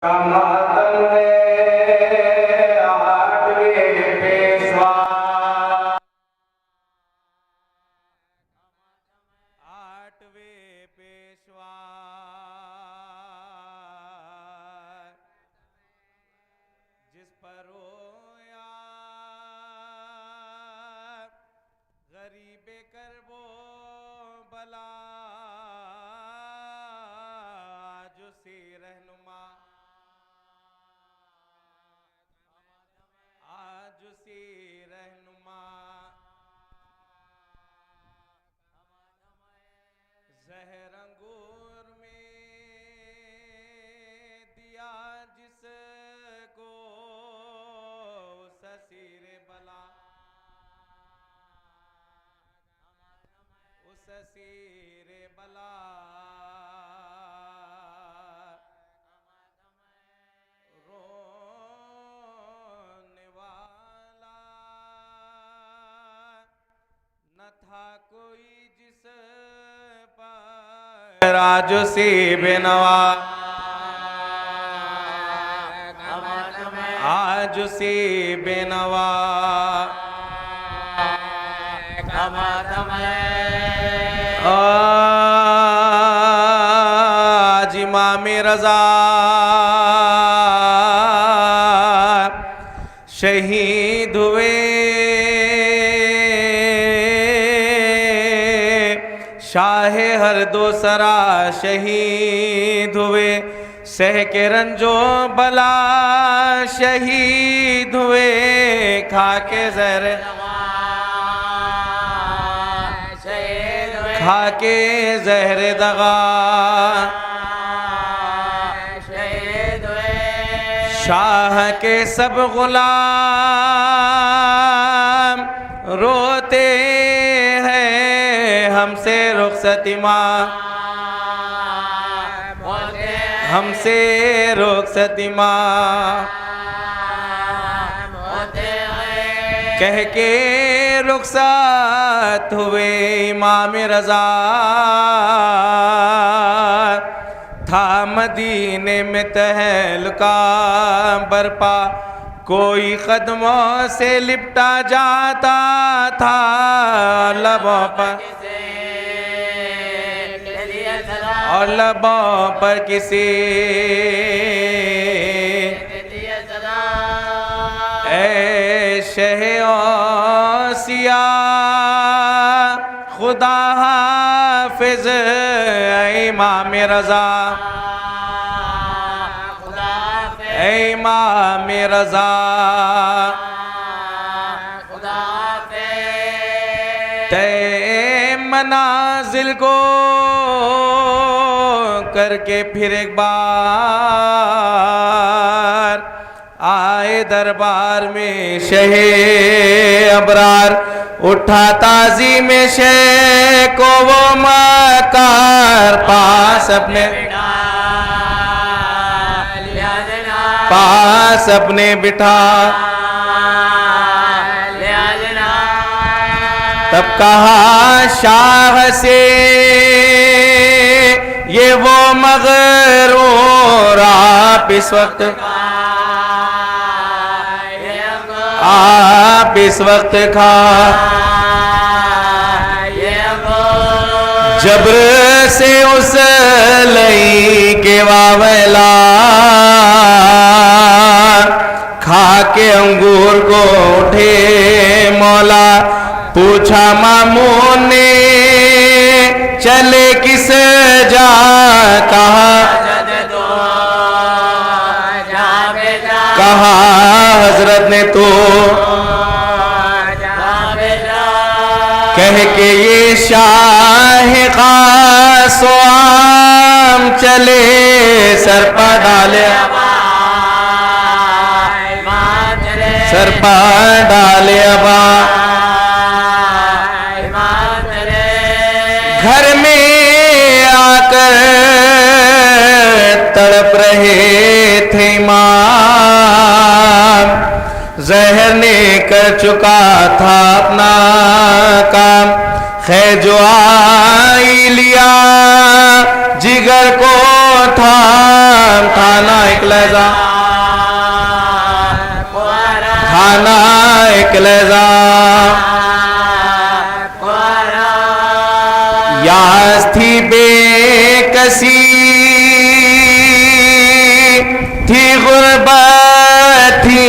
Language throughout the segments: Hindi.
मातम है आठवें पेशवा। आठवें पेशवा जिस पर रोया गरीबे करबो बला जो सी रहनुमा आज सी रहनुमा जहर अंगूर में दिया जिसको ससीर बला उस ससीर बला न था कोई जिस पर आज से बेनवा आज से बेनवा आज इमाम रज़ा शहीद हुए शाह हर दो सरा शहीद हुए सह के रंजो बला शहीद हुए खाके जहर खाके जहर दगा शाह के सब गुलाम रोते हैं हमसे रुखसती माँ हमसे रुखसती माँ कह के रुखसत हुए इमाम रज़ा था मदीने में तहलका बरपा कोई कदमों से लिपटा जाता था लबों पर और लबों पर किसी ऐ शह-ओ-सिया खुदा हाफिज इमाम रज़ा इमाम रज़ा तय मनाजिल को करके फिर एक बार आए दरबार में शहे अबरार उठा ताजी में शे को वो मकार पास अपने बिठा तब कहा शाह से ये वो मगरूर आप इस वक्त खा जबर से उस लई के वावला खा के अंगूर को उठे मौला पूछा मामून ने चले किस जा कहा हजरत ने तो कह के ये शाह क़ासम चले सर पर डाले अबा घर में आकर तड़प रहे थे इमाम जहर ने कर चुका था अपना काम खैर जो आई लिया जिगर को था थाना इकलेजा थाना इकलेजा यास थी बेकसी थी गुर्बत थी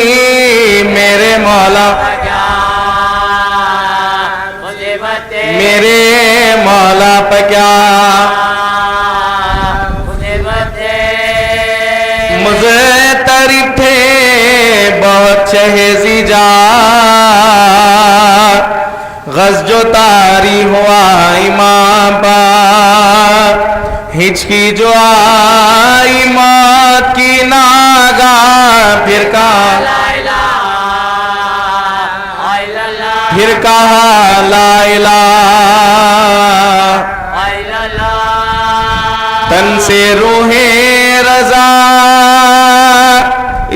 मेरे मौला मेरे मौला पे क्या मुझे तारीफ थे बहुत चहेजी जा गज जो तारी हुआ इमाम पर हिचकी जो आई मौत की नागा फिर कहा ला इलाहा तन से रूहे रजा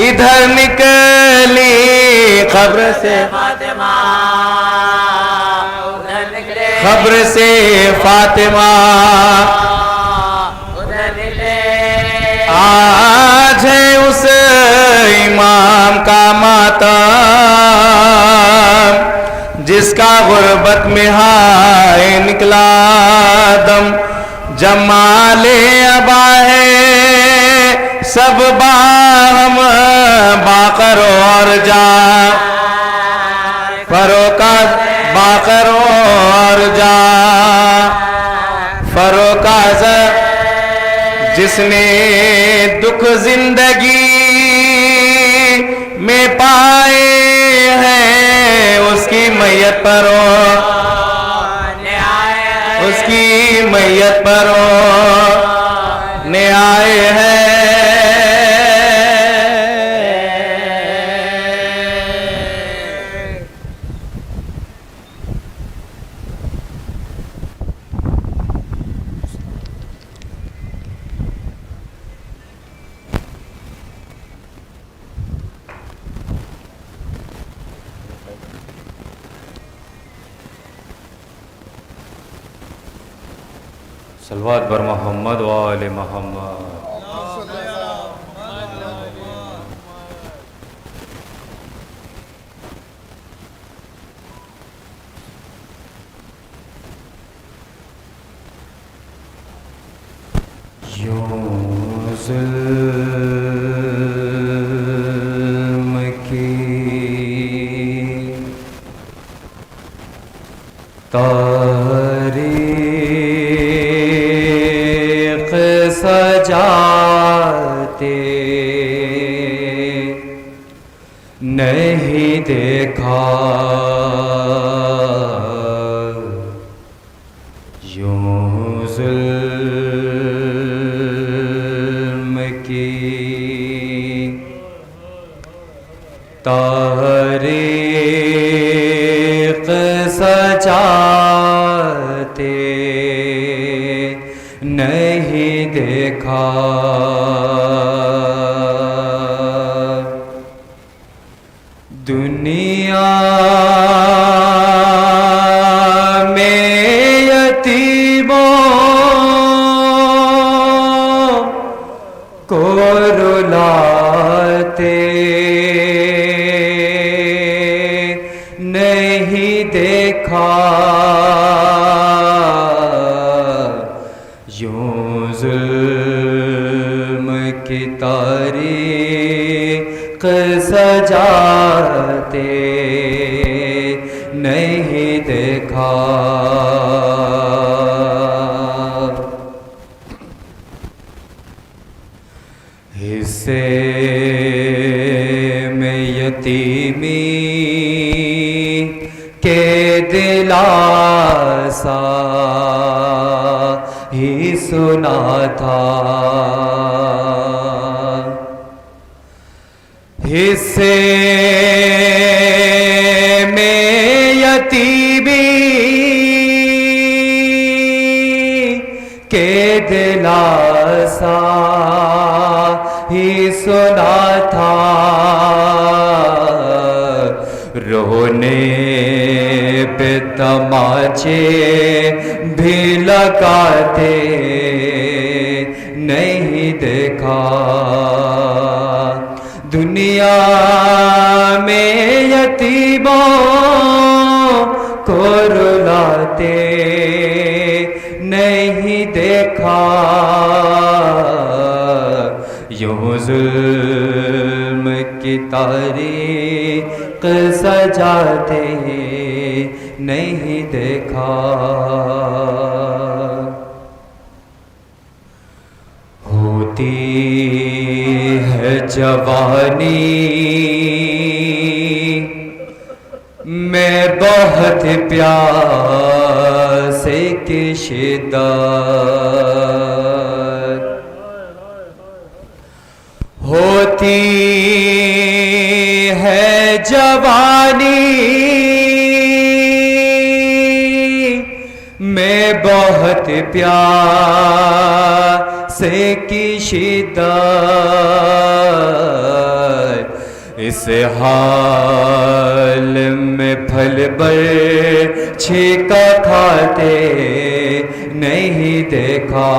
इधर निकली खबर से फातिमा आज है उस इमाम का मातम जिसका गुर्बत में हाय निकला दम जमाले अबा है सब बाहम बाकर और जा फरोका बाकर और जा फरोका जिसने दुख जिंदगी में पाए हैं उसकी मैयत परो उसकी मैयत परो ने आए हैं सलवात बर मोहम्मद व आले मोहम्मद। जुल्म की तारीख सजाते नहीं देखा यूं जुल्म की तारीख सजाते नहीं देखा दुनिया में यतीमों को रुलाते नहीं देखा यूं जुल्म की तारीख सजाते नहीं देखा हिस्से में यतीमी के दिलासा ही सुना था हिस्से में यतीमी के दिलासा ही सुना था रोने पे तमाचे भी लगाते नहीं नहीं देखा। दुनिया में यतीमों को रुलाते नहीं देखा। यूं जुल्म की तारीख सजाते नहीं देखा। होती है जवानी में बहुत प्यासे की शिद्दत। होती है जवानी में बहुत प्यासे की शिद्दत। इस हाल में फल बर छीका खाते नहीं देखा।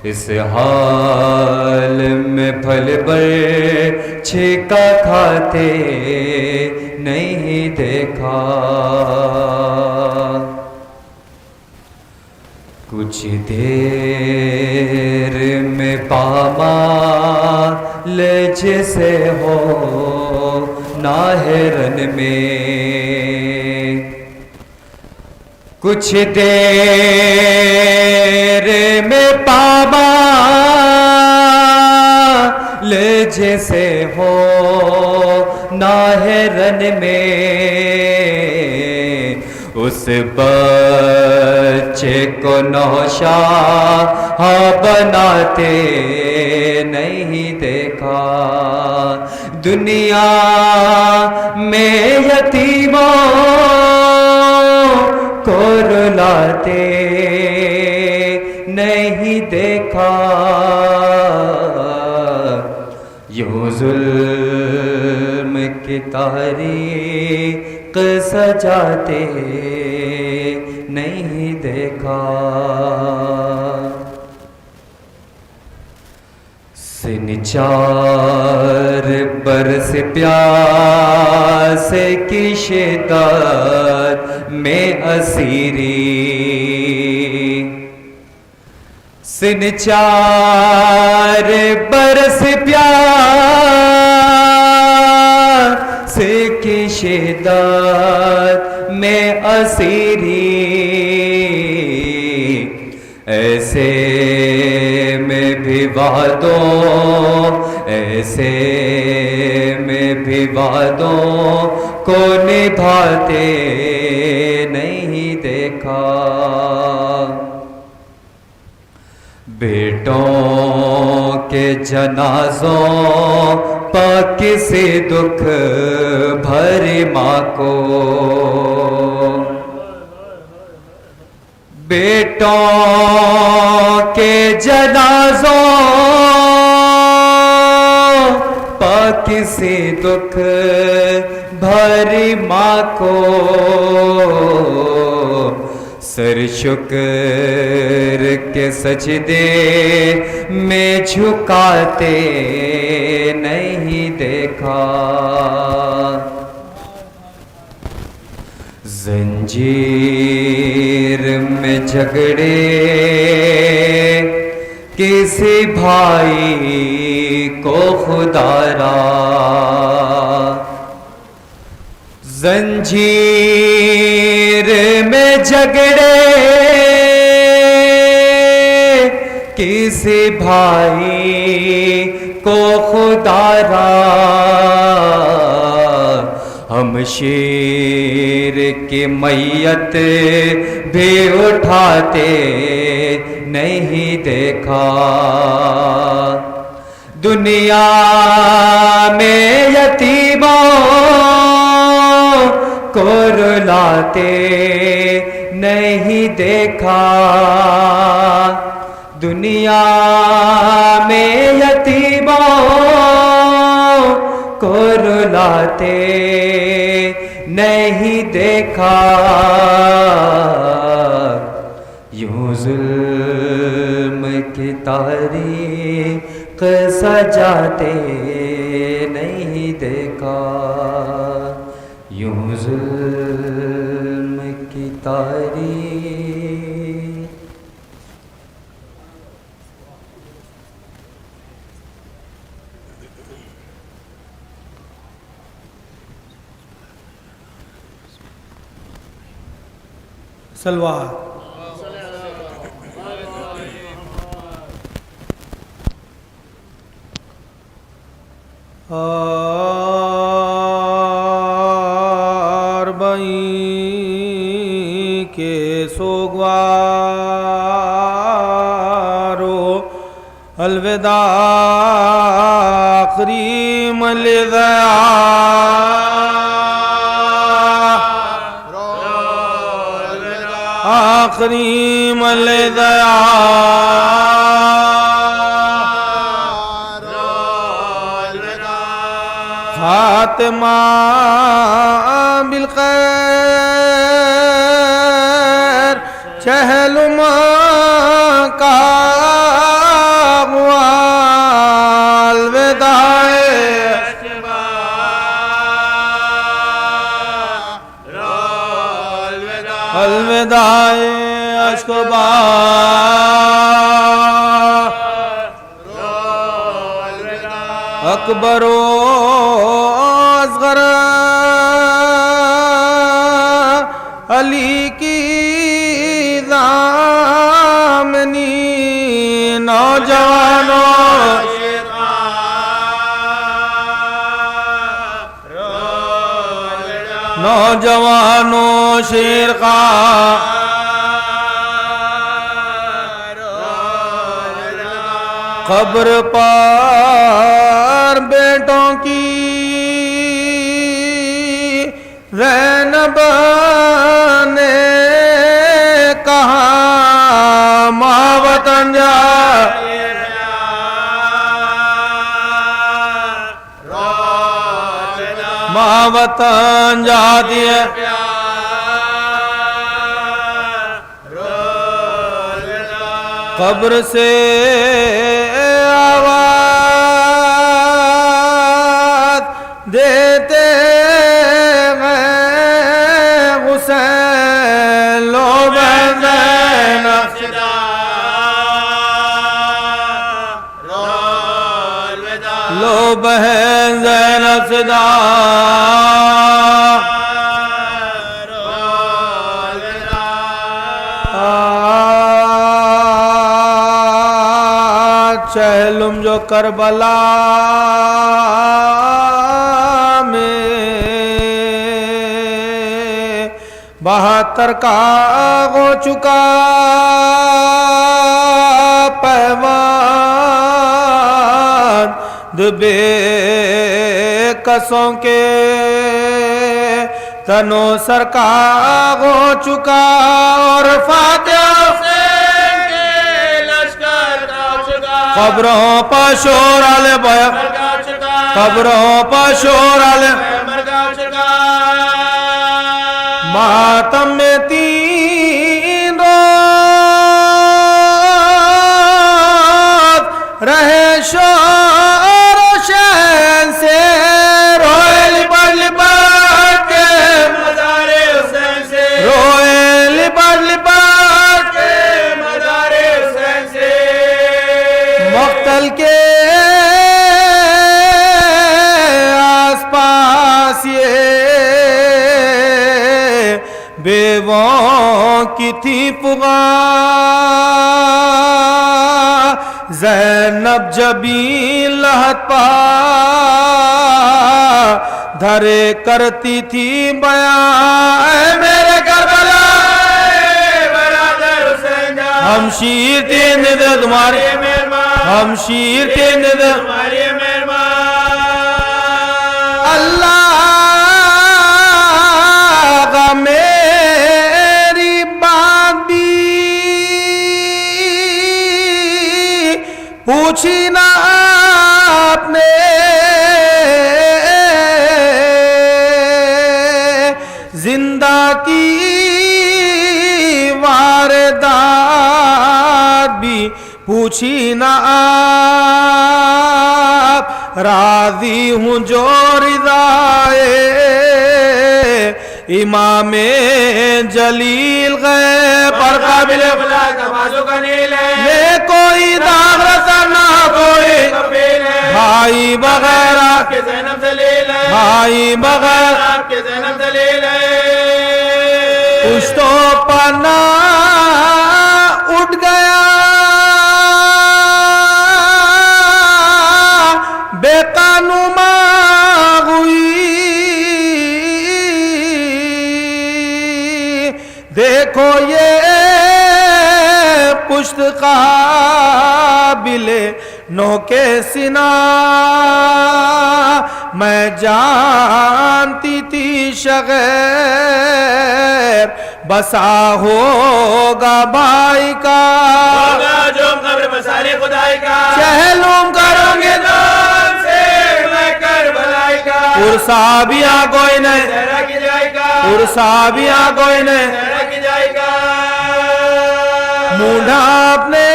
इस हाल में फल बर छीका खाते नहीं देखा। कुछ देर में पामाल जैसे हो नाहरन में। कुछ देर में पामाल जैसे हो नाहरन में। उस बच्चे को नौशाह बनाते नहीं देखा। दुनिया में यतीमों को रुलाते नहीं देखा। यूं जुल्म की तारीख सजाते नहीं देखा। सिन चार बरस प्यास की शिद्दत में असीरी। सिन चार बरस प्यास की शिद्दत में असीरी। ऐसे में भी वादों, ऐसे में भी वादों को निभाते नहीं देखा। बेटों के जनाजों पर किसी दुख भरी माँ को। बेटों के जनाजों पर किसी दुख भरी माँ को। सर शुक्र के सजदे में झुकाते नहीं देखा। जंजीर में झगड़े किसी भाई को खुदारा। जंजीर में झगड़े किसी भाई को खुदारा। हम शेर की मैयत भी उठाते नहीं देखा। दुनिया में यतीमों को रुलाते नहीं देखा। दुनिया में यतीमों को रुलाते नहीं देखा। यूं जुल्म की तारीख सजाते नहीं देखा, यूं जुल्म की तारीख। सलवार और बई के सोगवारो अलविदा आखिरी मलिदा आखिरी मलिदा खातिमा बिलखैर चहलुमा का हुआ अलविदाए अलविदाए अश्कबा अकबरो असगर अली की दामनी नौजवानों नौजवानों शेर का खबर पर बेटों की ज़ैनब ने कहा माँ वतन जा माँ वतन जा दिए कब्र से आवाज देते हैं हुसैन लो बहन लो बहन ज़ैनब सिदा चहलुम जो करबला में 72 का हो चुका पैमान दुबे कसों के तनो सरकार हो चुका और फातिहा कब्रों पर शोर आले बया कब्रों पर शोर आले मातम में 3 रोज रहे शोर शहन से रोए लिपट लिपट के मज़ारे हुसैन से रोए लिपट लिपट के मज़ारे हुसैन से मक्तल के आसपास ये बेवों की थी पुकार ज़ैनब जबी लहत पा धरे करती थी बयां मेरे करबला हम शीर थे निदे तुम्हारे हम शीर थे निदे तुम्हारे अल्लाह का मेरी बात भी पूछी ना आपने जिंदा की वारदात भी पूछ पूछी न आप, राजी हूँ जो रिदाए इमाम जलील गए पर काबिल ये कोई दाग रसा ना कोई भाई बगैर आपके ज़ैनब दलील है, भाई बगैर आपके ज़ैनब दलील है। कुछ तो पन्ना उठ गया बेकानुमा हुई, देखो ये पुश्त काबिले नो के सिना, मैं जानती थी शगैर बसा होगा भाई का, होगा जो कब्र मसाले खुदाई का, चहलूम करोगे नाम से मैं करबलाई का, पुरसाबिया कोई नहीं, सहरा की जाएगा, पुरसाबिया कोई नहीं, सहरा की जाएगा। मुंडा अपने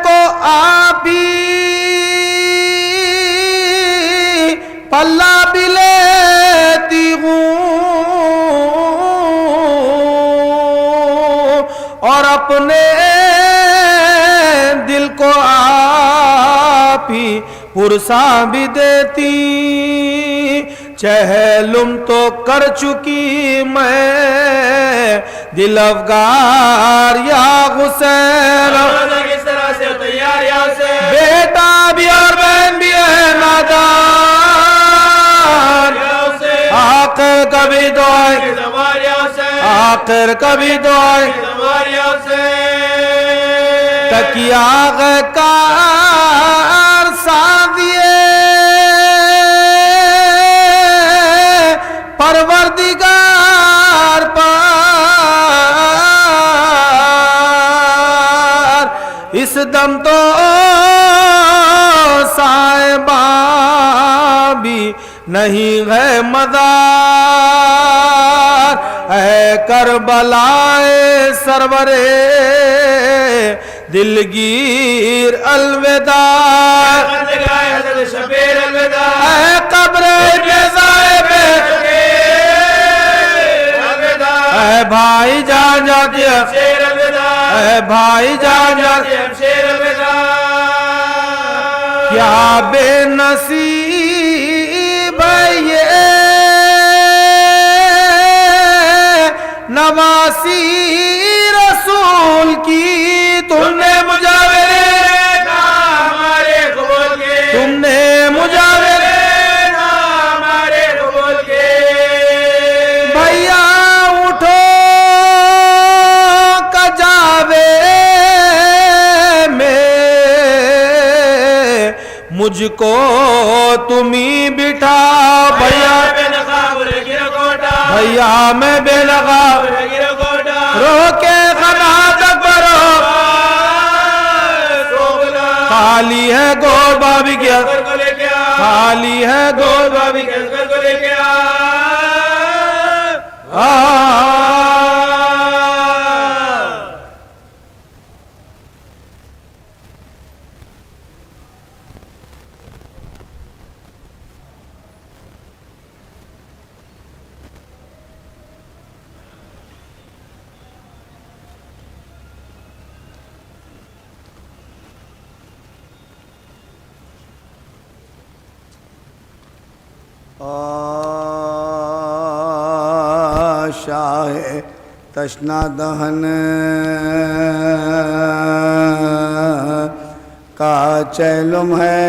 को आप ही पल्ला भी लेती हूँ और अपने दिल को आप ही पुरसा भी देती, चहलुम तो कर चुकी मैं दिल अफगार या हुसैन, किस तरह से तैयार या हुसैन, बेटा भी और बहन भी है नादान, आखिर कभी दुआए, आखिर कभी दुआए, तकिया कार सादिए परवरदिगार पर, इस दम तो साहिबा भी नहीं है मदार, है करबलाए सरवरे दिलगीर अलविदा, है कब्रे है भाई जान जाती है, भाई जान जाती है, क्या बेनसीब है ये नवासी रसूल की, तुमने मुजावरे हमारे कबूल के, तुमने मुजावरे हमारे कबूल के, भैया उठो कजावे में मुझको तुम्ही बिठा, भैया भैया मैं बेलगा रोके खना तक बरो, खाली है गोल बाबी क्या, खाली है गोल बाबी क्या, शाह तशना दहन का चैलुम है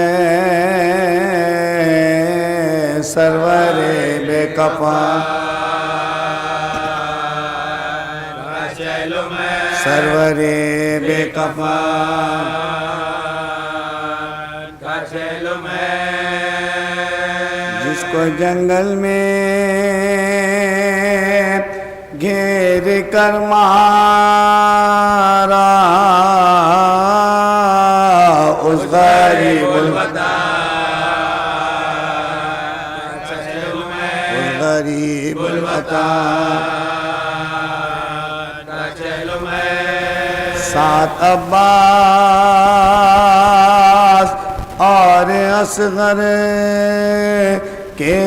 सरवरे बेकफा, सरवरे बेकफा, जिसको जंगल में घेर कर मारा उस गरीबुल वतन, उस गरीबुल वतन साथ अब्बास और असगर के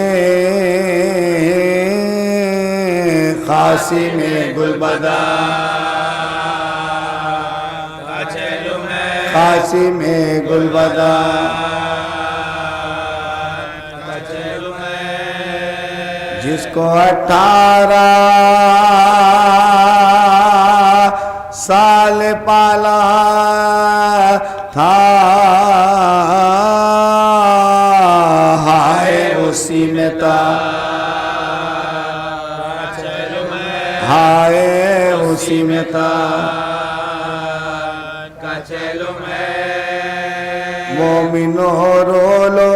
कासिम गुलबदा कासिम गुलबदा जिसको 18 साल पाला था हाय उसी में था हाय उसी में था मोमिनो रो लो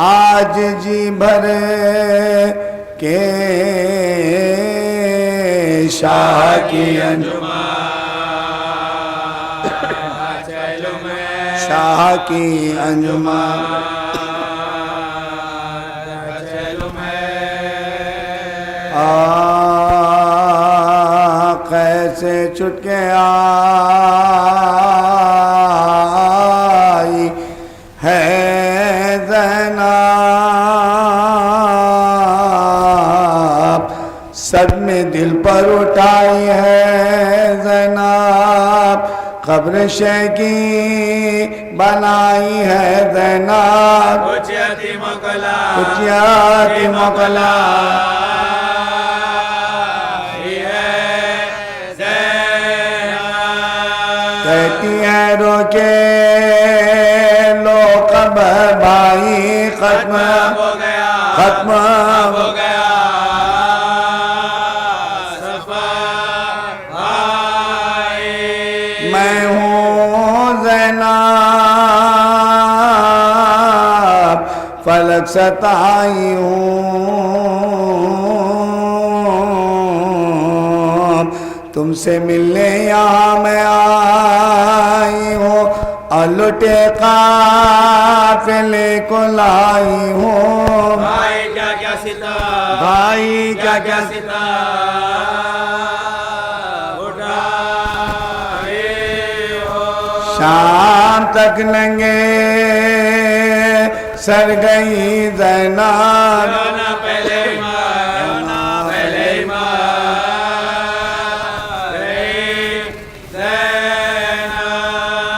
आज जी भर के शाह की अंजुमन शाह की अंजुमन कैसे छुटके आई है ज़ैनब सदमे दिल पर उठाई है ज़ैनब कब्र शैकी बनाई है ज़ैनब कुछ यतीम मोकला कहती है रोके लो कब्र भाई खत्म हो गया खत्म हो गया मैं हूँ ज़ैनब फलक सताई हूँ तुमसे मिलने यहाँ मैं आई हूँ और लुटे काफिले को लाई हूँ भाई क्या क्या सिता भाई क्या क्या सिता शाम तक नंगे सर गई ज़ैनब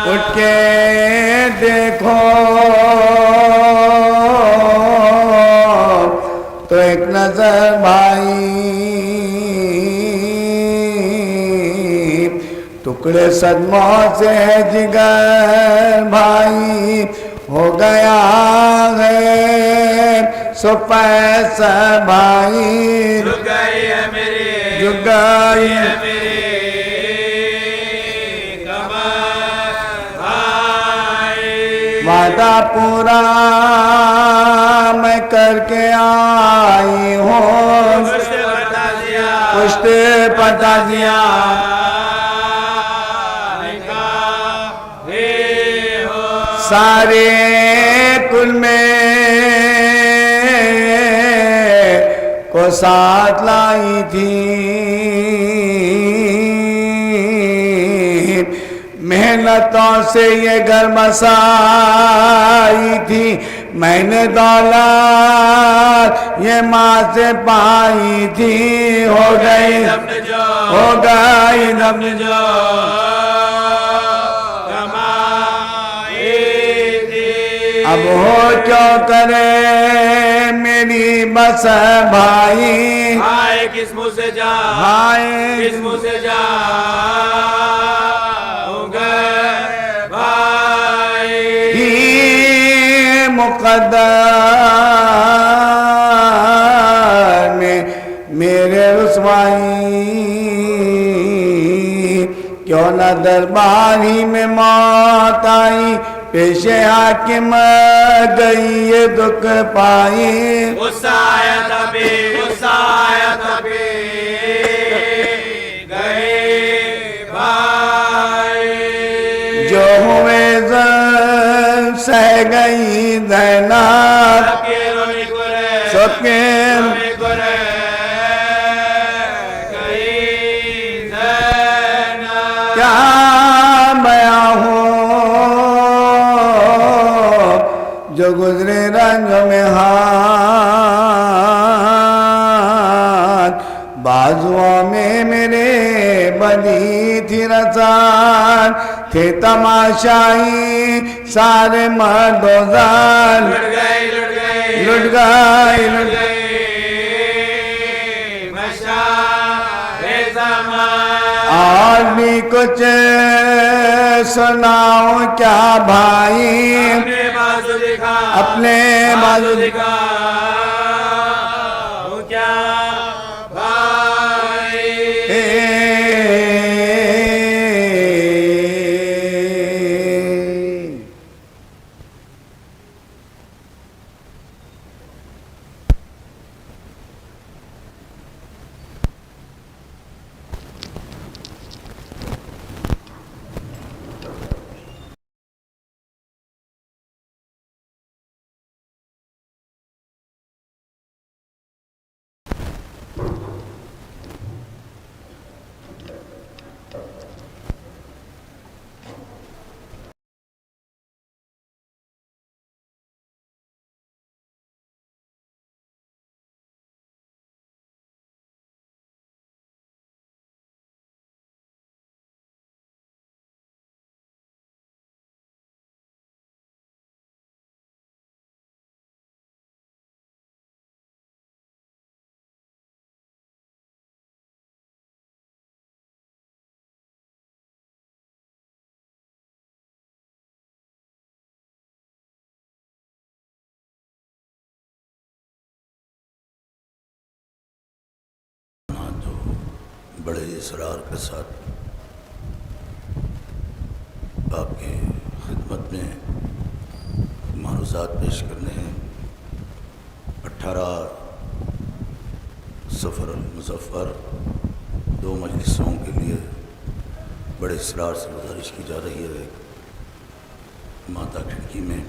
उठ के देखो तो एक नजर भाई टुकड़े सदमों से है जिगर भाई हो गया है सुपैस भाई झुक गई है मेरी झुक गई है वादा पूरा मैं करके आई हूँ कुछ पता दिया सारे कुल में को साथ लाई थी मेहनतों से ये घर बसाई थी मैंने दौलत ये माँ से पाई थी हो गई दम जो अब हो क्यों करे मेरी बस भाई हाय किस मुँह से जा हाय किस मुँह से जा मुक़द्दर में मेरे रुसवाई क्यों न दरबारी में मौत आई पेशे हाकिम गई ये दुख पाई गुस्सा आया तभी गए भाई जो हुए सह गई ज़ैनब सबके जो गुजरे रंग में हाथ, बाजुओं में मेरे बनी थी रसान, थे तमाशाई सारे मर्दोजान, लुट गए लुट गए मशाए ज़मान। आज भी कुछ सुनाओ क्या भाई, अपने बाजू दिखा, अपने बाजू दिखा क्या भाई। बड़े इसरार के साथ आपकी खिदमत में मारूज़ात पेश करने हैं। 18 सफ़र मुज़फ़्फ़र 2 मजलिसों के लिए बड़े इसरार से गुजारिश की जा रही है। माता खिड़की में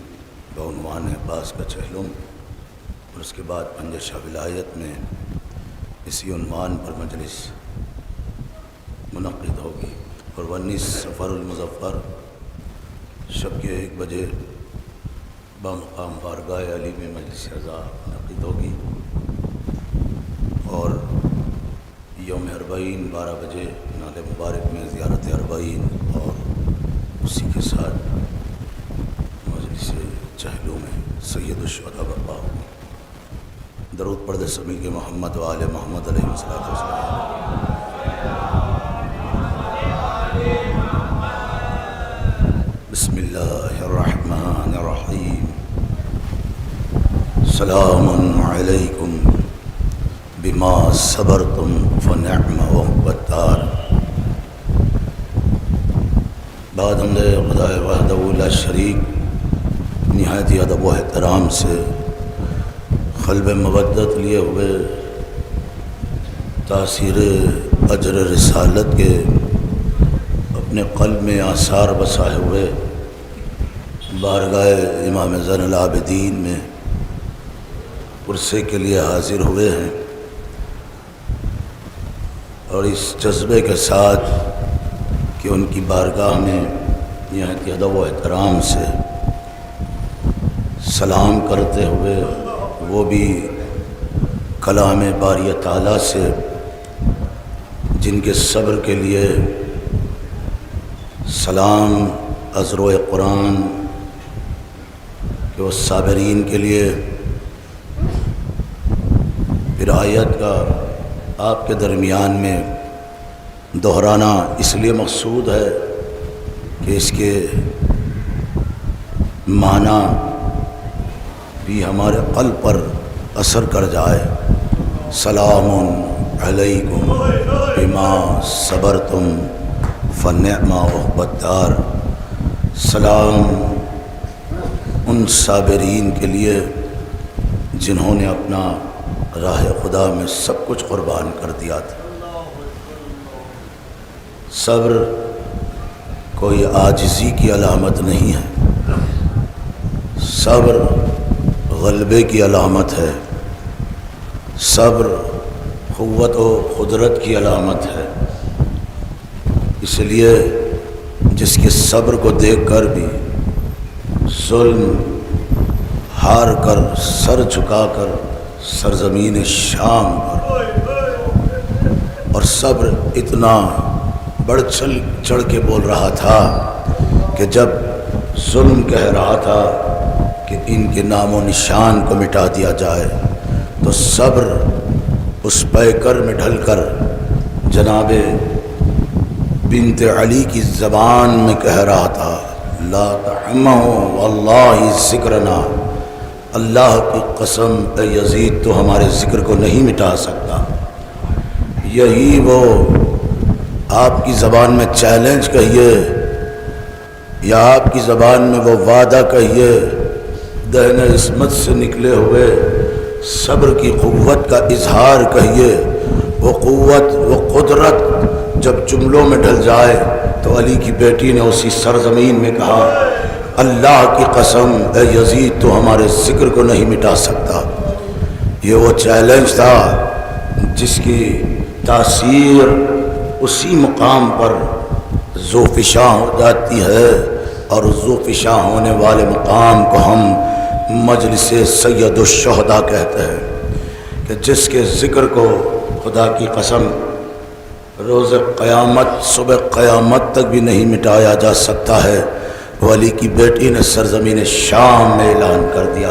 बउनवान है अब्बास का चहलुम, और उसके बाद पंजशा विलायत में इसी उन्वान पर मजलिस मुनक़िद होगी, और 19 सफ़रुल मुज़फ़्फ़र शब के 1 बजे बमक़ाम बारगाह अली में मजलिस अज़ा मुनक़िद होगी, और यौम अरबईन 12 बजे नाले मुबारक में ज़ियारत अरबईन, और उसी के साथ मजलिस चहलू में सैयदुश शुहदा बर्पा होगी। दरूद पढ़ दे समी के मोहम्मद व आले मोहम्मद अलैहिस्सलातु वस्सलाम। बिस्मिल्लाहिर्रहमानिर्रहीम। सलामुन अलैकुम बिमा सबरतुम फनिअम उक़बत-दार। बाद हमदे खुदाए वहदहू ला शरीक निहायत अदब व एहतराम से क़ल्ब मवद्दत लिए हुए तासीर अजर रिसालत के अपने क़ल्ब में आसार बसाए हुए बारगाह इमाम ज़ैनुल आबिदीन में कुर्सी के लिए हाजिर हुए हैं, और इस जज्बे के साथ कि उनकी बारगाह में यहाँ की अदब व एहतराम से सलाम करते हुए, वो भी कलाम बारी ताला से जिनके सब्र के लिए सलाम अज़रो कुरान के वो साबरीन के लिए फिर आयत का आपके दरमियान में दोहराना इसलिए मकसूद है कि इसके माना भी हमारे क़ल्ब पर असर कर जाए। सलामुन अलैकुम बिमा सबरतुम फनिअम उक़बत-दार। सलाम उन साबिरीन के लिए जिन्होंने अपना राह खुदा में सब कुछ कुर्बान कर दिया था। सब्र कोई आजिज़ी की अलामत नहीं है, सब्र ग़लबे की अलामत है, सब्र क़ुव्वत व क़ुदरत की अलामत है। इसलिए जिसके सब्र को देखकर भी ज़ुल्म हार कर सर झुकाकर सरजमीन शाम पर, और सब्र इतना बढ़ चढ़ के बोल रहा था कि जब जुल्म कह रहा था कि इनके नामो निशान को मिटा दिया जाए, तो सब्र उस पैकर में ढलकर जनाबे बिनते अली की ज़बान में कह रहा था, ला तहम्महु वल्लाहि ज़िक्रना, अल्लाह की कसम ए यज़ीद तो हमारे ज़िक्र को नहीं मिटा सकता। यही वो आपकी ज़बान में चैलेंज कहिए या आपकी ज़बान में वो वादा कहिए, दहन इस्मत से निकले हुए सब्र की क़ुव्वत का इजहार कहिए। वो क़ुव्वत वो क़ुदरत जब जुमलों में ढल जाए तो अली की बेटी ने उसी सरज़मीन में कहा, अल्लाह की कसम ए यज़ीद तो हमारे ज़िक्र को नहीं मिटा सकता। ये वो चैलेंज था जिसकी तासीर उसी मुकाम पर ज़ोफ़िशा हो जाती है, और ज़ोफ़िशा होने वाले मुकाम को हम मजलिस सैयदुश्शुहदा कहते हैं कि जिसके ज़िक्र को खुदा की कसम रोज़ क़यामत सुबह क़यामत तक भी नहीं मिटाया जा सकता है। वो अली की बेटी ने सरज़मीन शाम में ऐलान कर दिया,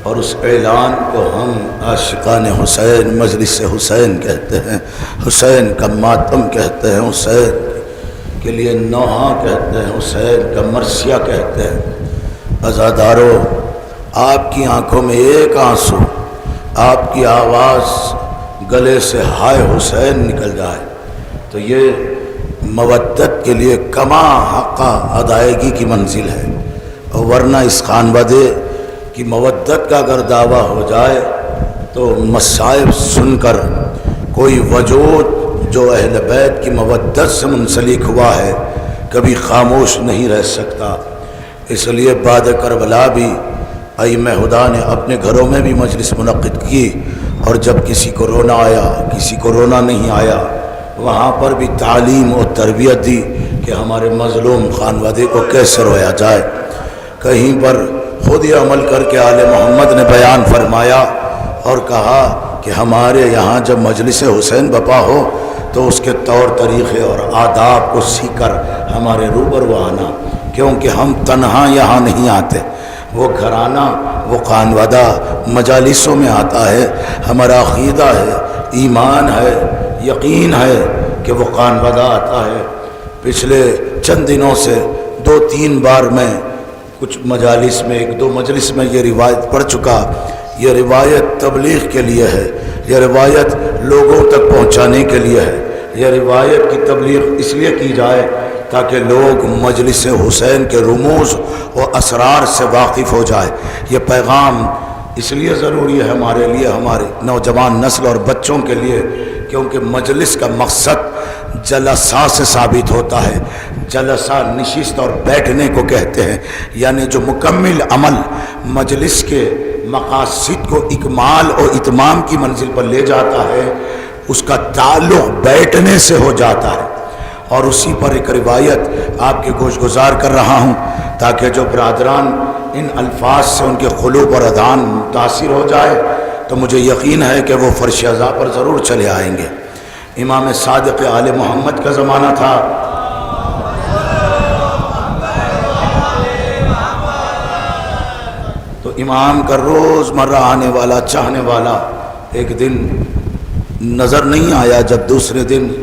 और उस ऐलान को हम आशिक़ान हुसैन मजलिस हुसैन कहते हैं, हुसैन का मातम कहते हैं, हुसैन के लिए नौहा कहते हैं, हुसैन का मरसिया कहते हैं। अज़ादारो, आपकी आंखों में एक आंसू, आपकी आवाज़ गले से हाय हुसैन निकल जाए तो ये मवद्दत के लिए कमा हक़ा अदायगी की मंजिल है। और वरना इस खानवादे की मवद्दत का अगर दावा हो जाए तो मसाइब सुनकर कोई वजूद जो अहल बैत की मवद्दत से मुंसलिक हुआ है कभी खामोश नहीं रह सकता। इसलिए बाद करबला भी अइम्मा हुदा ने अपने घरों में भी मजलिस मुनक़्क़िद की, और जब किसी को रोना आया किसी को रोना नहीं आया, वहाँ पर भी तालीम और तरबियत दी कि हमारे मज़लूम खानवादे को कैसे रोया जाए। कहीं पर खुद ही अमल करके आले मोहम्मद ने बयान फरमाया और कहा कि हमारे यहाँ जब मजलिस हुसैन बपा हो तो उसके तौर तरीक़े और आदाब को सीख कर हमारे रूबरू आना, क्योंकि हम तन्हा यहाँ नहीं आते। वो घराना वो खानवादा मजालिसों में आता है। हमारा अक़ीदा है, ईमान है, यकीन है कि वो खानवादा आता है। पिछले चंद दिनों से 2-3 बार मैं कुछ मजालिस में 1-2 मजलिस में ये रिवायत पढ़ चुका। ये रिवायत तबलीग के लिए है, यह रिवायत लोगों तक पहुँचाने के लिए है। यह रिवायत की तबलीग इसलिए की जाए ताकि लोग मजलिस हुसैन के रुमूज़ और असरार से वाकिफ़ हो जाए। ये पैगाम इसलिए ज़रूरी है हमारे लिए, हमारे नौजवान नस्ल और बच्चों के लिए, क्योंकि मजलिस का मकसद जलसा से साबित होता है। जलसा नशिस्त और बैठने को कहते हैं, यानी जो मुकम्मिल अमल मजलिस के मकासिद को इकमाल और इत्माम की मंजिल पर ले जाता है उसका ताल्लुक़ बैठने से हो जाता है। और उसी पर एक रिवायत आपके गोशगुजार कर रहा हूँ ताकि जो बरादरान इन अल्फाज से उनके क़ुलूब और अदान मुतासिर हो जाए तो मुझे यकीन है कि वो फ़र्श अज़ा पर ज़रूर चले आएंगे। इमाम सादिक़ आले मोहम्मद का ज़माना था। तो इमाम का रोज़मर्रा आने वाला चाहने वाला एक दिन नज़र नहीं आया। जब दूसरे दिन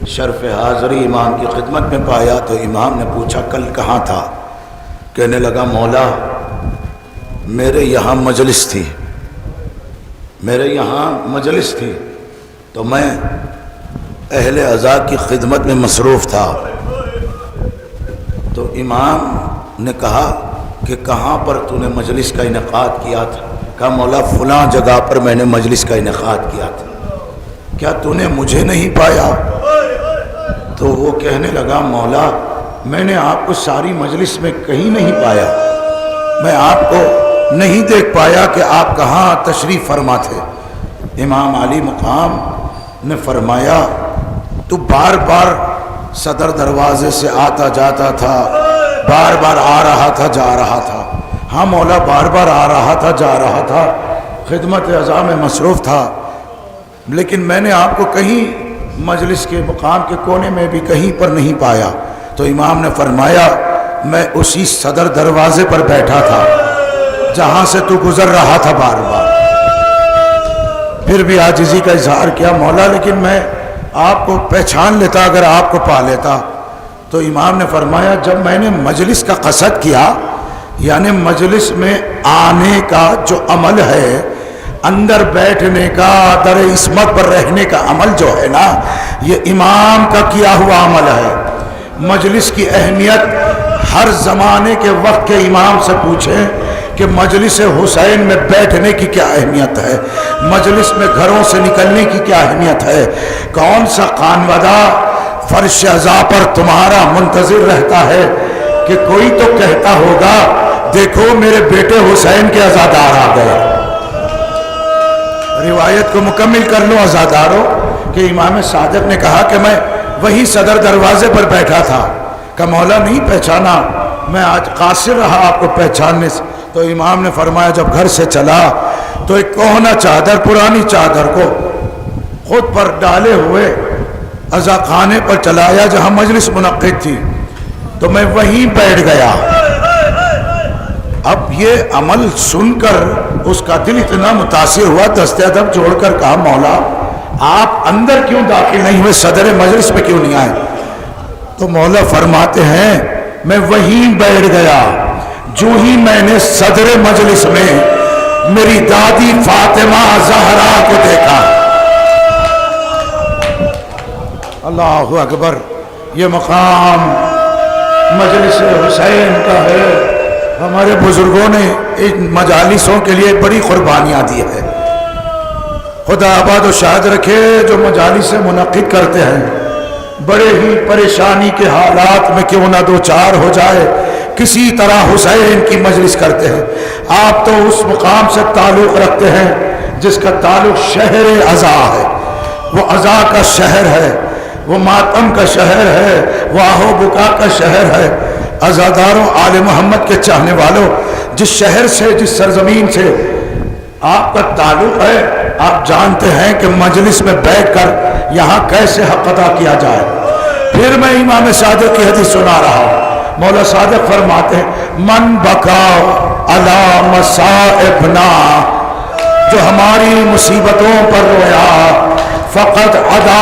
शर्फ हाज़री इमाम की खिदमत में पाया तो इमाम ने पूछा, कल कहाँ था? कहने लगा, मौला मेरे यहाँ मजलिस थी, मेरे यहाँ मजलिस थी तो मैं अहले अज़ा की खिदमत में मसरूफ़ था। तो इमाम ने कहा कि कहाँ पर तूने मजलिस का इनेक़ाद किया था? कहा, मौला फ़लाँ जगह पर मैंने मजलिस का इनेक़ाद किया था। क्या तूने मुझे नहीं पाया? तो वो कहने लगा, मौला मैंने आपको सारी मजलिस में कहीं नहीं पाया, मैं आपको नहीं देख पाया कि आप कहाँ तशरीफ़ फरमा थे। इमाम अली मुकाम ने फरमाया, तू बार बार सदर दरवाजे से आता जाता था, बार बार आ रहा था जा रहा था, हाँ मौला, बार बार आ रहा था, जा रहा था, खिदमत अज़ा में मसरूफ़ था, लेकिन मैंने आपको कहीं मजलिस के मुकाम के कोने में भी कहीं पर नहीं पाया। तो इमाम ने फरमाया मैं उसी सदर दरवाजे पर बैठा था जहाँ से तू गुज़र रहा था बार बार। फिर भी आजिज़ी का इजहार किया, मौला लेकिन मैं आपको पहचान लेता अगर आपको पा लेता। तो इमाम ने फरमाया जब मैंने मजलिस का कसद किया, यानी मजलिस में आने का जो अमल है, अंदर बैठने का, दर इस्मत पर रहने का अमल जो है ना, ये इमाम का किया हुआ अमल है। मजलिस की अहमियत हर ज़माने के वक्त के इमाम से पूछें कि मजलिस हुसैन में बैठने की क्या अहमियत है, मजलिस में घरों से निकलने की क्या अहमियत है। कौन सा खानवादा फर्श अज़ा पर तुम्हारा मुंतज़िर रहता है कि कोई तो कहता होगा देखो मेरे बेटे हुसैन के अज़ादार आ गए। रिवायत को मुकम्मिल कर लो अज़ादारों कि इमाम सादिक ने कहा कि मैं वही सदर दरवाजे पर बैठा था। का मौला नहीं पहचाना, मैं आज कासिर रहा आपको पहचानने से। तो इमाम ने फरमाया जब घर से चला तो एक कोहना चादर, पुरानी चादर को खुद पर डाले हुए अज़ा खाने पर चलाया जहां मजलिस मुनक्किद थी, तो मैं वहीं बैठ गया। अब ये अमल सुनकर उसका दिल इतना मुतासिर हुआ, दस्ते अदब जोड़कर कहा मौला आप अंदर क्यों दाखिल नहीं हुए, सदर मजलिस में क्यों नहीं आए। तो मौला फरमाते हैं मैं वहीं बैठ गया, जो ही मैंने सदर मजलिस में मेरी दादी फातिमा ज़हरा को देखा। अल्लाहु अकबर, ये मकाम मजलिस हुसैन का है। हमारे बुजुर्गों ने इन मजालिसों के लिए बड़ी कुर्बानियाँ दी है। खुदा आबाद व शाद रखे जो मजालिस मुनक्किद करते हैं, बड़े ही परेशानी के हालात में क्यों ना दो चार हो जाए, किसी तरह हुसैन की मजलिस करते हैं। आप तो उस मुकाम से ताल्लुक़ रखते हैं जिसका ताल्लुक़ शहर अज़ा है, वो अज़ा का शहर है, वो मातम का शहर है, वो आहो बुका का शहर है। अज़ादारों, आले मोहम्मद के चाहने वालों, जिस शहर से, जिस सरजमीन से आपका ताल्लुक़ है, आप जानते हैं कि मजलिस में बैठकर यहाँ कैसे हक़ अदा किया जाए। फिर मैं इमाम सादिक की हदीस सुना रहा हूँ। मौला सादिक फरमाते हैं मन बका अला मसाइबना, जो हमारी मुसीबतों पर रोया, फ़क़त अदा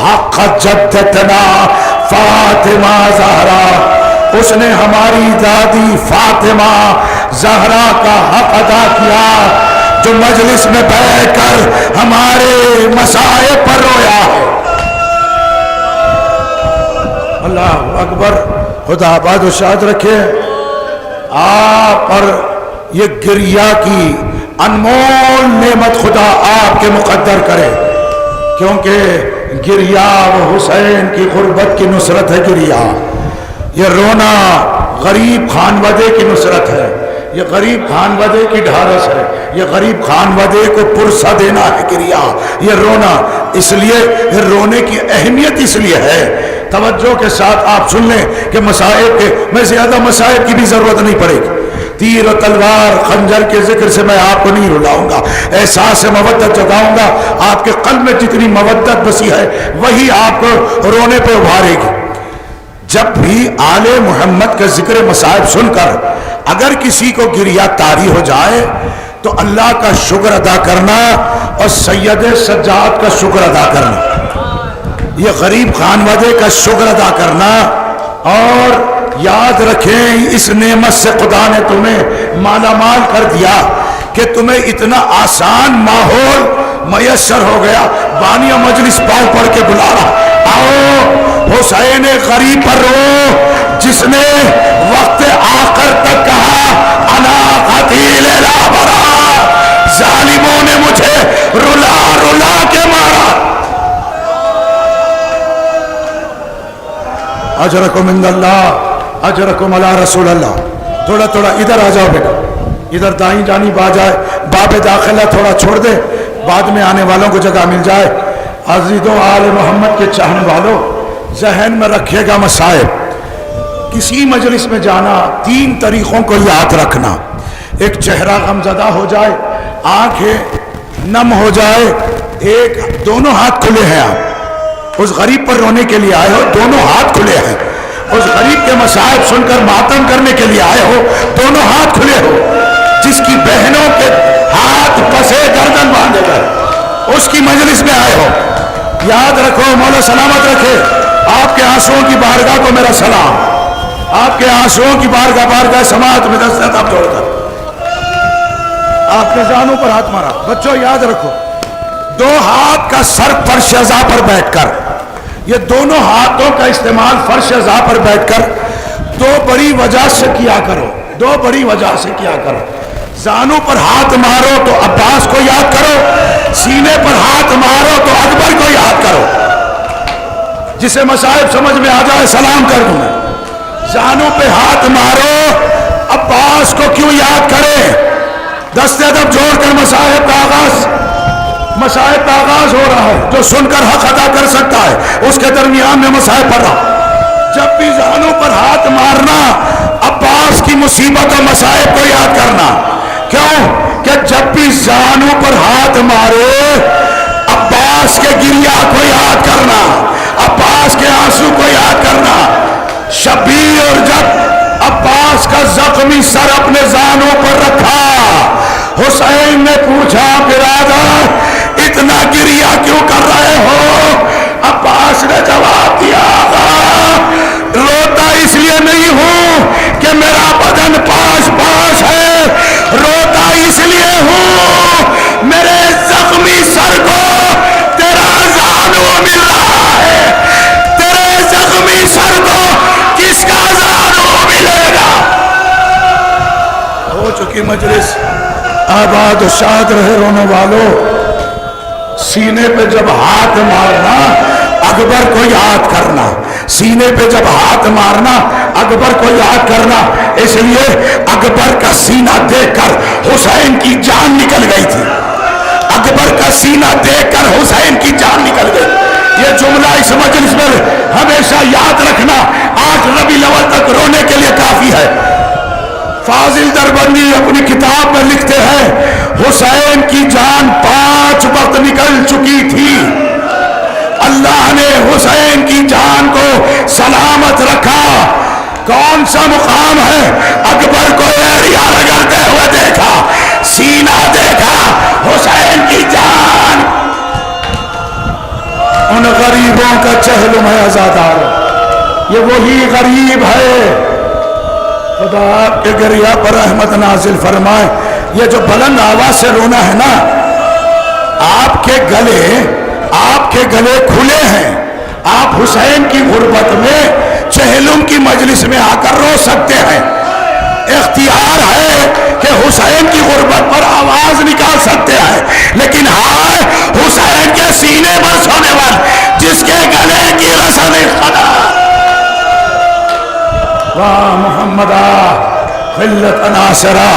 हक़ जद्दतना फातिमा ज़हरा, उसने हमारी दादी फातिमा ज़हरा का हक़ अदा किया जो मजलिस में बैठकर हमारे मसाइब पर रोया है। अल्लाह अकबर, खुदा आबाद व शाद रखे। आप पर ये गिरिया की अनमोल नेमत खुदा आपके मुकद्दर करे, क्योंकि गिरिया वो हुसैन की गुर्बत की नुसरत है। गिरिया ये रोना गरीब खानवादे की नुसरत है, ये गरीब खानवादे की ढारस है, ये गरीब खानवादे को पुरसा देना है। गिरिया ये रोना, इसलिए ये रोने की अहमियत इसलिए है। तवज्जो के साथ आप सुन लें कि मसाइब के, मैं ज़्यादा मसाइब की भी ज़रूरत नहीं पड़ेगी। तीर तलवार खंजर के जिक्र से मैं आपको नहीं रुलाऊंगा, एहसास से मवद्दत जगाऊंगा। आपके कल्ब में जितनी मवद्दत बसी है वही आपको रोने पे उभारेगी। जब भी आले मोहम्मद का जिक्र मसाइब सुनकर अगर किसी को गिरिया तारी हो जाए तो अल्लाह का शुक्र अदा करना और सैयद सज्जाद का शुक्र अदा करना, ये गरीब खानवादे का शुक्र अदा करना। और याद रखें इस नेमत से खुदा ने तुम्हें मालामाल कर दिया कि तुम्हें इतना आसान माहौल मयसर हो गया। बानिया मजलिस पाँव पढ़ के बुला रहा, आओ हुसैन गरीब पर रो, जिसने वक्त आखिर तक कहा अना कतील ला बरा, जालिमों ने मुझे रुला रुला के मारा। अजरकुम इंदल्लाह, अजरकुम अला रसूल अल्लाह। थोड़ा थोड़ा इधर आ जाओ बेटा, इधर दाई जानी बा जाए, बाबे दाखिला थोड़ा छोड़ दे, बाद में आने वालों को जगह मिल जाए। अज़ीज़ों, आले मोहम्मद के चाहने वालों, जहन में रखिएगा मसाइब। किसी मजलिस में जाना 3 तरीक़ों को याद रखना। एक चेहरा गमजदा हो जाए, आंखें नम हो जाए, एक दोनों हाथ खुले हैं। आप उस गरीब पर रोने के लिए आए हो, दोनों हाथ खुले हैं। उस गरीब के मसाइब सुनकर मातम करने के लिए आए हो, दोनों हाथ खुले हो। जिसकी बहनों के हाथ फंसे गर्दन बांधे गए, उसकी मजलिस में आए हो। याद रखो, मौला सलामत रखे। आपके आंसुओं की बारगाह को मेरा सलाम, आपके आंसुओं की बारगाह समात में दस्तक आप जोड़कर आपके जानों पर हाथ मारा। बच्चों याद रखो, दो हाथ का सर फर्श अज़ा पर बैठकर, ये दोनों हाथों का इस्तेमाल फर्श अज़ा पर बैठकर दो बड़ी वजह से किया करो, दो बड़ी वजह से किया करो। जानों पर हाथ मारो तो अब्बास को याद करो, सीने पर हाथ मारो तो अकबर को याद करो। जिसे मसाइब समझ में आ जाए सलाम कर दूं मैं। जानों पे हाथ मारो, अब्बास को क्यों याद करें? दस्ते अदब जोड़कर मसाइब का आगाज हो रहा है। जो सुनकर हक अदा कर सकता है उसके दरमियान में मसाइब पढ़ रहा। जब भी जानों पर हाथ मारना, अब्बास की मुसीबत और मसाइब को याद करना। क्यों? कि जब भी जानों पर हाथ मारे, अब्बास के गिरिया को याद करना, अब्बास के आंसू को याद करना। शबीर जब अब्बास का जख्मी सर अपने जानों पर रखा, हुसैन ने पूछा, बिरादर इतना गिरिया क्यों कर रहे हो? अब्बास ने जवाब दिया, रोता इसलिए नहीं हूं कि मेरा बदन पाश पाश है, रोता इसलिए हूं मेरे जख्मी सर को तेरा जानू मिल रहा है। तेरे जख्मी सर को किसका जानू मिलेगा? हो चुकी मजलिस, आबाद और शाद रहे रोने वालों। सीने पे जब हाथ मारना, अकबर को याद करना। सीने पे जब हाथ मारना, अकबर को याद करना। इसलिए अकबर का सीना देखकर हुसैन की जान निकल गई थी। अकबर का सीना देखकर हुसैन की जान निकल गई। ये जुमला इस मजलिस में हमेशा याद रखना। 8 रबीउल अव्वल तक रोने के लिए काफी है। फाजिल दरबंदी अपनी किताब में लिखते हैं, हुसैन की जान 5 वक्त निकल चुकी थी। अल्लाह ने हुसैन की जान को सलामत रखा। कौन सा मुकाम है? अकबर को एरिया रगड़ते हुए देखा, सीना देखा, हुसैन की जान। उन गरीबों का चहलुम है आजादार, ये वही गरीब है। खुदा आपके गरिया पर रहमत नाजिल फरमाए। ये जो बुलंद आवाज से रोना है ना, आपके गले खुले हैं। आप हुसैन की गुर्बत में चहलुम की मजलिस में आकर रो सकते हैं। इख्तियार है कि हुसैन की गुर्बत पर आवाज निकाल सकते हैं। लेकिन हाय हुसैन के सीने पर सोने वाले जिसके गले की रसन खदा, वाह मोहम्मदा खिल्लत अनासरा।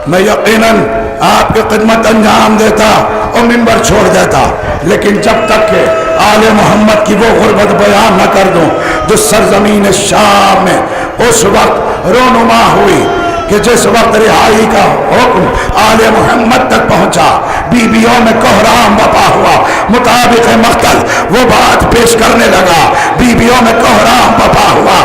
मैं यकीनन आपकी खिदमत अंजाम देता और मिंबर छोड़ देता, लेकिन जब तक के आले मोहम्मद की वो गुर्बत बयान न कर दूं जो सरजमीन शाम में उस वक्त रोनुमा हुई कि जिस वक्त रिहाई का हुक्म आले मोहम्मद तक पहुंचा, बीबियों में कोहराम बपा हुआ। मुताबिक मख्तल वो बात पेश करने लगा, बीबियों में कोहराम बपा हुआ।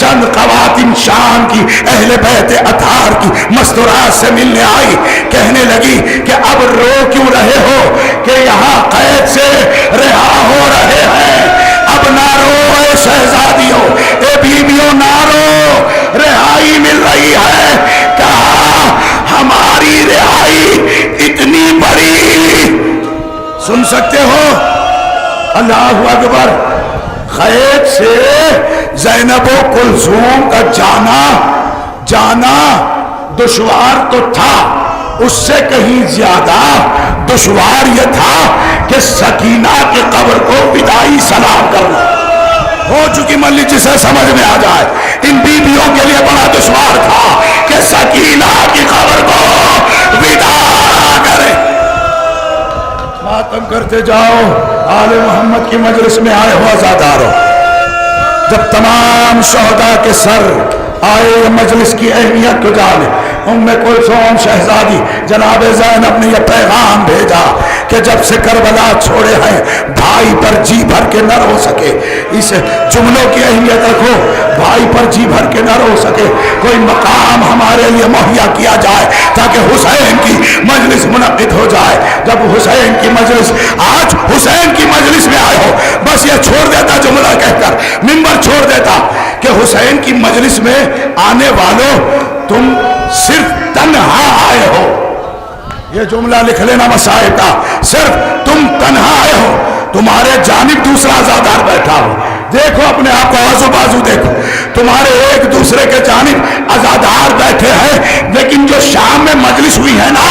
चंद ख़वातीन शाम की अहले बैत अतार की मस्तूरात से मिलने आई, कहने लगी कि अब रो क्यों रहे हो कि यहाँ कैद से रिहा हो रहे हैं। अब ना रो ए शहजादियों, ए बीबियों ना रो, रिहाई मिल रही है। कहा हमारी रिहाई इतनी बड़ी, सुन सकते हो? अल्लाहु अकबर। कैद से ज़ैनबो कुलसूम का जाना दुश्वार तो था, उससे कहीं ज्यादा दुश्वार यह था कि सकीना के कब्र को विदाई सलाम करना। हो चुकी मल्ली जिसे समझ में आ जाए, इन बीबियों के लिए बड़ा दुश्वार था कि सकीना की कब्र को विदा करे। मातम करते जाओ, आले मोहम्मद की मजलिस में आए हो आजादारो। जब तमाम शोहदा के सर आए मजलिस की अहमियत को जाने, उम्मे कुलसूम शहजादी जनाब ज़ैनब ने यह पैगाम भेजा कि जब से करबला छोड़े हैं भाई पर जी भर के न रो सके। इस जुमलों की अहमियत रखो, भाई पर जी भर के न रो सके। कोई मकाम हमारे लिए मुहैया किया जाए ताकि हुसैन की मजलिस मुनक्किद हो जाए। जब हुसैन की मजलिस, आज हुसैन की मजलिस में आए हो, बस ये छोड़ देता जुमला कहकर, मिंबर छोड़ देता कि हुसैन की मजलिस में आने वालों तुम सिर्फ तन्हा आए हो। ये जुमला लिख लेना मसाइब का, सिर्फ तुम तन्हा आए हो, तुम्हारे जानिब दूसरा आजादार बैठा हो। देखो अपने आप को आजू बाजू देखो, तुम्हारे एक दूसरे के जानिब आजादार बैठे हैं, लेकिन जो शाम में मजलिस हुई है ना,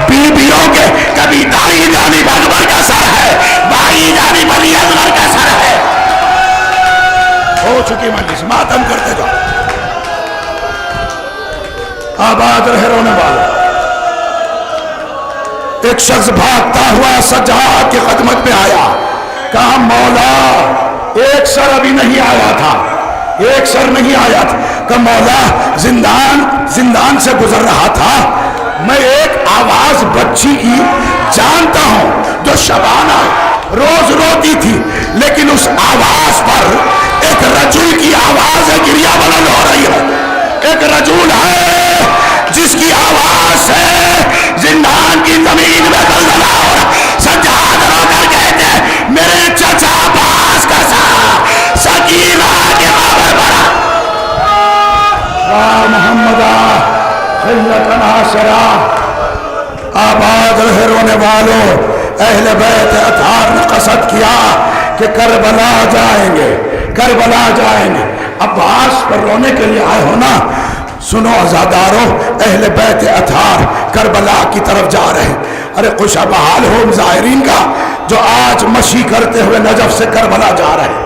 बीबियों के कभी दाई जानिब अकबर का सर है, बाई जानिब अली असगर का सर है। हो चुकी मजलिस, मातम करते जाओ। आबाद रहे रोने वाले। एक शख्स भागता हुआ सज्जाद की खिदमत में आया, कहा मौला एक सर अभी नहीं आया था, एक सर नहीं आया था। कहा मौला जिंदान से गुजर रहा था, मैं एक आवाज बच्ची की जानता हूं जो शबाना रोज रोती थी, लेकिन उस आवाज पर एक रजूल की आवाज है, गिरिया बुलंद हो रही है। एक रजूल है जिसकी आवाज से जिंदान की जमीन में दलदला हो रहा। सज्जाद रोकर कहते मेरे चचा अब्बास का सा सकीना के बाबे बड़ा मोहम्मदा नाशरा। आबाद रहे रोने वालों, अहले बैत अतार ने कसद किया कि करबला जाएंगे, करबला जाएंगे। अब्बास पर रोने के लिए आए हो ना, सुनो आजादारों, अहले बैत अतार करबला की तरफ जा रहे हैं। अरे खुश बहाल हो ज़ाहिरीन का जो आज मशी करते हुए नजफ से करबला जा रहे हैं,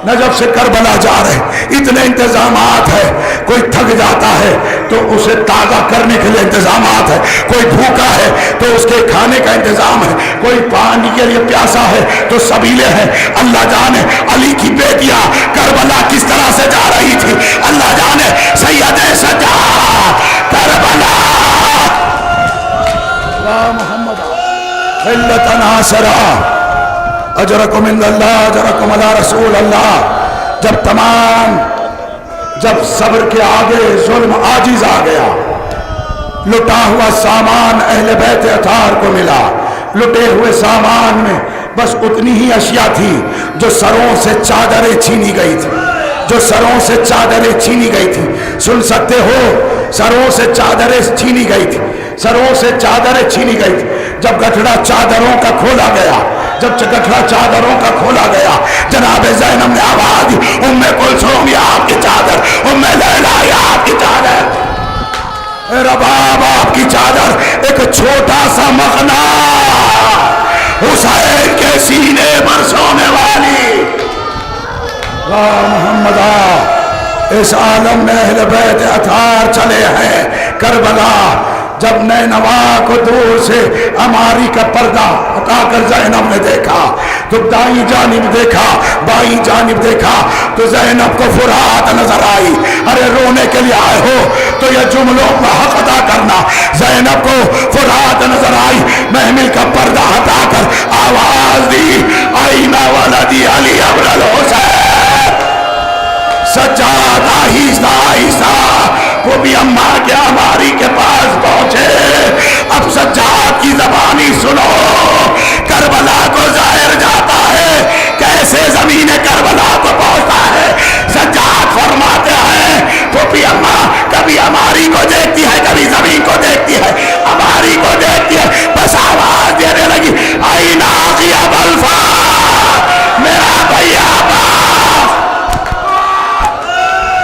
नजफ से करबला जा रहे हैं। इतने इंतजामात है, कोई थक जाता है तो उसे ताज़ा करने के लिए इंतजामात है, कोई भूखा है तो उसके खाने का इंतजाम है, कोई पानी के लिए प्यासा है तो सबीले हैं। अल्लाह जाने अली की बेटियां करबला किस तरह से जा रही थी, अल्लाह जाने सैयद सज्जाद करबला मोहम्मद नासरा अजरकुम इंदल्लाह अजरकुम अला रसूल अल्लाह। जब सब्र के आगे जुल्म आजिज आ गया, लुटा हुआ सामान अहले बैत अतार को मिला। लुटे हुए सामान में बस उतनी ही अशिया थी जो सरों से चादरें छीनी गई थी, जो सरों से चादरें छीनी गई थी। सुन सकते हो, सरों से चादरें छीनी गई थी, सरों से चादरें छीनी गई थी। जब गठड़ा चादरों का खोला गया, जब गठड़ा चादरों का खोला गया, जनाब ज़ैनब ने आवाज दी, उम्मे कुलसूम ये आपकी चादर, उम्मे लैला ये आपकी चादर, रबाब आपकी चादर। एक छोटा सा मखना हुसैन के सीने पर सोने वाली। वाह मोहम्मदा, इस आलम में अहले बैत अतार चले हैं करबला। जब नैनवा को दूर से अमारी का पर्दा हटाकर ज़ैनब ने देखा तो दाई जानिब देखा, बाई जानिब देखा तो ज़ैनब को फुरात नजर आई। अरे रोने के लिए आए हो तो यह जुमलों का हक अदा करना। ज़ैनब को फुरात नजर आई, महमिल का पर्दा हटाकर आवाज दी, आईना वाला दी अली अब्दुल हुसैन। सज्जाद आहिस्ता आहिस्ता वो भी अम्मा के अमारी के पास पहुंचे। अब सज्जाद की जबानी सुनो, करबला को जाहिर जाता है, कैसे जमीन करबला को पहुंचता है। सज्जाद फरमाते हैं वो भी अम्मा कभी अमारी को देखती है, कभी जमीन को देखती है, अमारी को देखती है, बस आवाज देने लगी, आई नाकिया बल्फा, मेरा भैया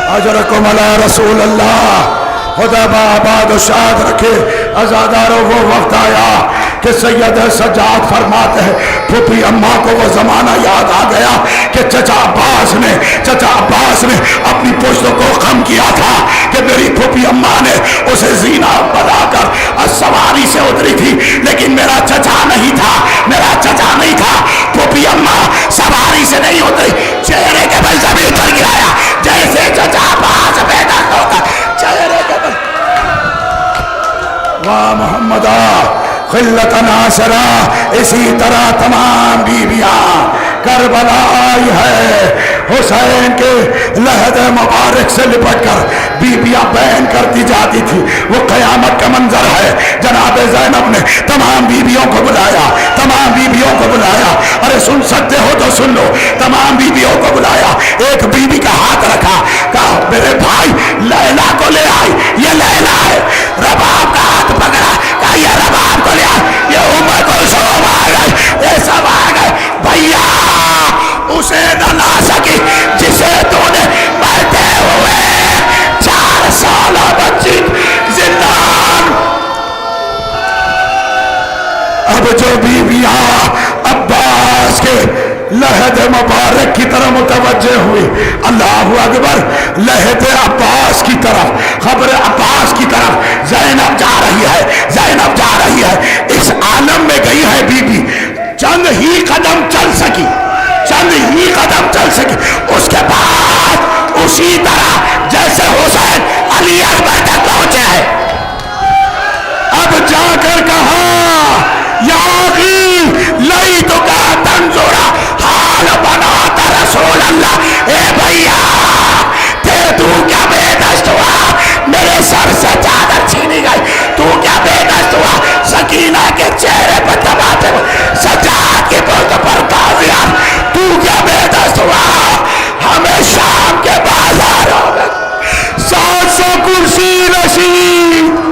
अजरकुम अला रसूल अल्लाह। खुदा आबाद शाद रखे। आजादारों, वो वक्त आया कि सैयद सज्जाद फरमाते हैं फूफी अम्मा को वो जमाना याद आ गया कि चचा अब्बास ने अपनी पुश्त को कम किया था कि मेरी फूफी अम्मा ने उसे जीना बनाकर सवारी से उतरी थी, लेकिन मेरा चचा नहीं था, मेरा चचा नहीं था। फूफी अम्मा सवारी से नहीं उतरी, चेहरे के बल जमीन पर गिराया, जैसे चचा अब्बास पैदा होकर चेहरे के बल वाह मोहम्मदा खिल्लत नासरा। इसी तरह तमाम बीबियां करबला आई है। हुसैन के लहद मुबारक से लिपट कर बीबियां बयान करती जाती थी। वो क़यामत का मंजर है। जनाब ज़ैनब ने तमाम बीबियों को बुलाया, तमाम बीबियों को बुलाया। अरे सुन सकते हो तो सुन लो। तमाम बीबियों को बुलाया, एक बीबी का हाथ रखा, कहा मेरे भाई लैला को ले आई, ये लैला है। रबाब का हाथ पकड़ा, कहा ये रबाब को ले आई, ये उम्र कुलसूम आ गए, ये सब आ गए। भैया उसे न ला सकी जिसे तूने मरते हुए 4 साल बच्ची जिंदान। अब जो बीबियां अब्बास के लहद मुबारक की तरफ मुतवज्जे हुई, अल्लाहु अकबर, लहद अब्बास की तरफ, खबर अब्बास की तरफ ज़ैनब जा रही है, ज़ैनब जा रही है। इस आलम में गई है बीबी, चंद ही कदम चल सकी, चंद ही कदम चल सकी। उसके बाद उसी तरह जैसे हुसैन अली अकबर तक पहुंचे हैं, अब जाकर कहा या लई तो का तंजोरा हाल बनाता रसूल अल्लाह। ए भैया तेरे तू क्या बेदस्त हुआ, मेरे सर से चादर छीनी गई, तू क्या बेदस्त हुआ। सकीना के चेहरे पर तबाते सजाद के बुर्द पर ताज़िया, तू क्या बेदस्त हुआ। हमें शाम के बाजारों में 700 कुर्सी नशीब।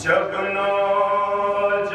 जब नौजवान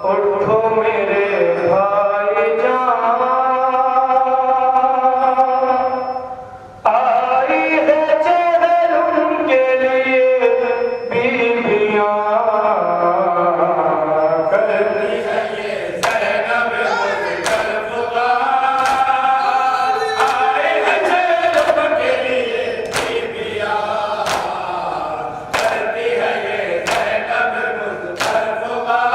उठो मेरे भाईजान, आई है चहल उनके लिए बीवियां, करती है ये ज़ैनब मुज़फ़्फ़र, आई है चहल उनके लिए बीवियां, करती है ये ज़ैनब मुज़फ़्फ़र।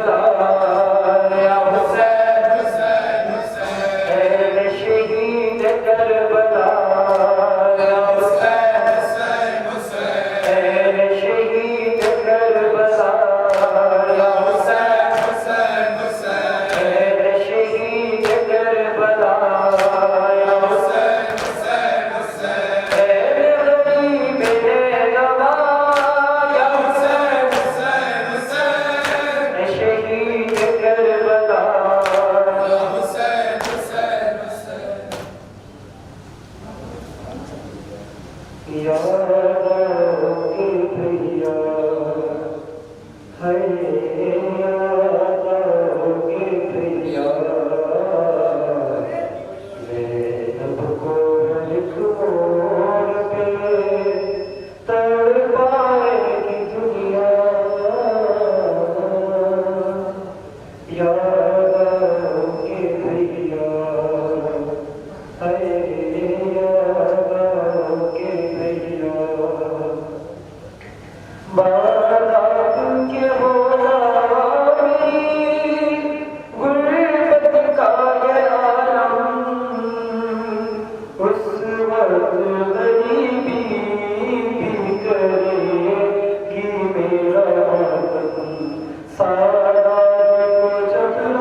करबला या हुसैन हुसैन हुसैन शहीद करबला या हुसैन हुसैन हुसैन शहीद करबला या हुसैन हुसैन हुसैन शहीद करबला या हुसैन हुसैन हुसैन गरीब नवा या हुसैन हुसैन हुसैन शहीद करबला या हुसैन हुसैन हुसैन यादों की भैया है यादों की भैया मैं सबको लिखूं पे तड़पाएगी दुनिया यादों की भैया है यादों की भैया बारात के होना मेरी गुर्बत का ये आलम उस वक्त गरीबी भी करेगी मेरा वतन सारा को जब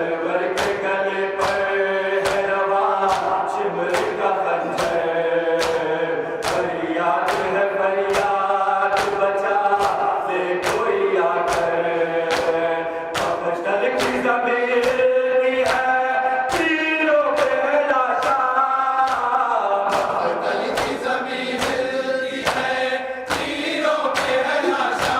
सरवर के गले पर है रवा शिमर का खंजर, फरियाद है फरियाद बचा ले कोई आकर, मफसल की ज़मीन की है तीरों पे लाशा, मफसल की ज़मीन की है तीरों पे लाशा,